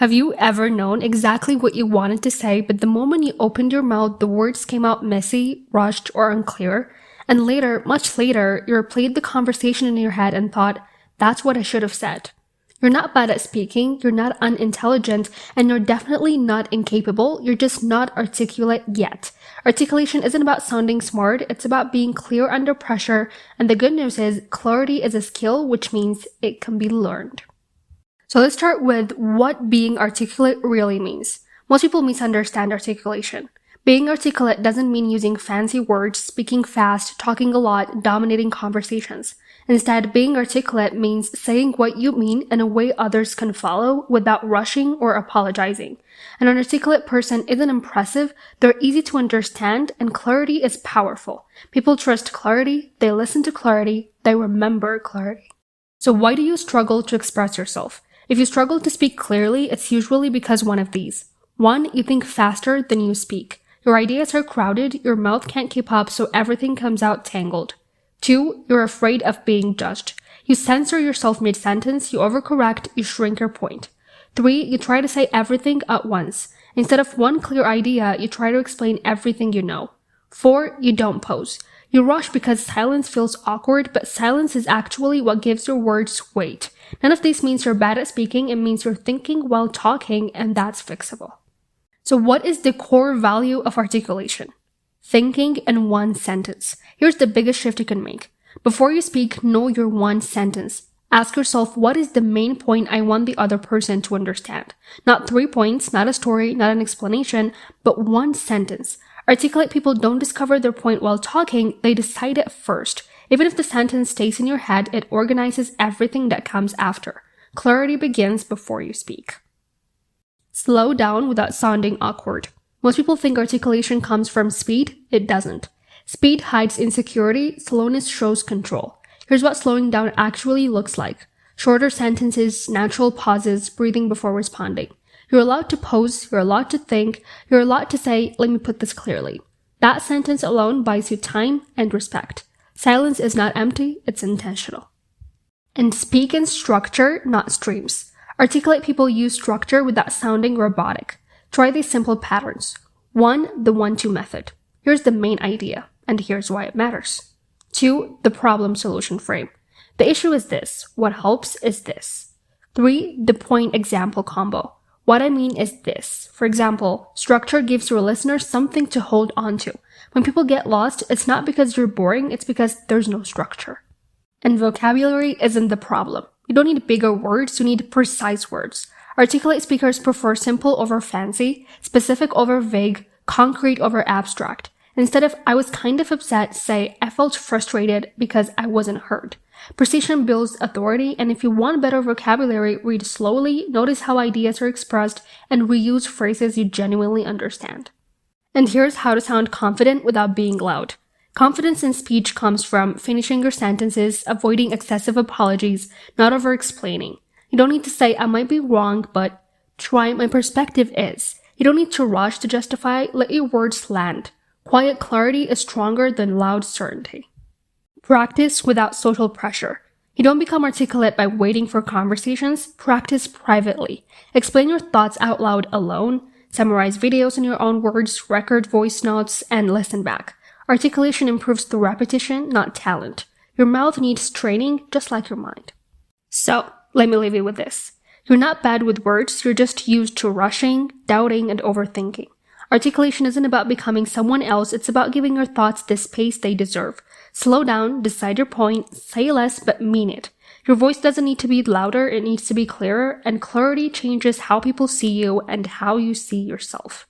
Have you ever known exactly what you wanted to say, but the moment you opened your mouth, the words came out messy, rushed, or unclear? And later, much later, you replayed the conversation in your head and thought, that's what I should have said. You're not bad at speaking, you're not unintelligent, and you're definitely not incapable, you're just not articulate yet. Articulation isn't about sounding smart, it's about being clear under pressure, and the good news is, clarity is a skill, which means it can be learned. So let's start with what being articulate really means. Most people misunderstand articulation. Being articulate doesn't mean using fancy words, speaking fast, talking a lot, dominating conversations. Instead, being articulate means saying what you mean in a way others can follow without rushing or apologizing. An articulate person isn't impressive, they're easy to understand, and clarity is powerful. People trust clarity, they listen to clarity, they remember clarity. So why do you struggle to express yourself? If you struggle to speak clearly, it's usually because one of these. 1. You think faster than you speak. Your ideas are crowded, your mouth can't keep up, so everything comes out tangled. 2. You're afraid of being judged. You censor yourself mid-sentence, you overcorrect, you shrink your point. 3. You try to say everything at once. Instead of one clear idea, you try to explain everything you know. 4. You don't pause. You rush because silence feels awkward, but silence is actually what gives your words weight. None of this means you're bad at speaking, it means you're thinking while talking, and that's fixable. So what is the core value of articulation? Thinking in one sentence. Here's the biggest shift you can make. Before you speak, know your one sentence. Ask yourself, what is the main point I want the other person to understand? Not 3 points, not a story, not an explanation, but one sentence. Articulate people don't discover their point while talking, they decide it first. Even if the sentence stays in your head, it organizes everything that comes after. Clarity begins before you speak. Slow down without sounding awkward. Most people think articulation comes from speed. It doesn't. Speed hides insecurity, slowness shows control. Here's what slowing down actually looks like. Shorter sentences, natural pauses, breathing before responding. You're allowed to pause, you're allowed to think, you're allowed to say, let me put this clearly. That sentence alone buys you time and respect. Silence is not empty, it's intentional. And speak in structure, not streams. Articulate people use structure without sounding robotic. Try these simple patterns. 1. The 1-2 method. Here's the main idea, and here's why it matters. 2. The problem-solution frame. The issue is this. What helps is this. 3. The point example combo. What I mean is this. For example, structure gives your listeners something to hold on to. When people get lost, it's not because you're boring, it's because there's no structure. And vocabulary isn't the problem. You don't need bigger words, you need precise words. Articulate speakers prefer simple over fancy, specific over vague, concrete over abstract. Instead of, I was kind of upset, say, I felt frustrated because I wasn't heard. Precision builds authority, and if you want better vocabulary, read slowly, notice how ideas are expressed, and reuse phrases you genuinely understand. And here's how to sound confident without being loud. Confidence in speech comes from finishing your sentences, avoiding excessive apologies, not over-explaining. You don't need to say, I might be wrong, but try my perspective is. You don't need to rush to justify, let your words land. Quiet clarity is stronger than loud certainty. Practice without social pressure. You don't become articulate by waiting for conversations, practice privately. Explain your thoughts out loud alone, summarize videos in your own words, record voice notes, and listen back. Articulation improves through repetition, not talent. Your mouth needs training, just like your mind. So, let me leave you with this. You're not bad with words, you're just used to rushing, doubting, and overthinking. Articulation isn't about becoming someone else, it's about giving your thoughts the space they deserve. Slow down, decide your point, say less but mean it. Your voice doesn't need to be louder, it needs to be clearer, and clarity changes how people see you and how you see yourself.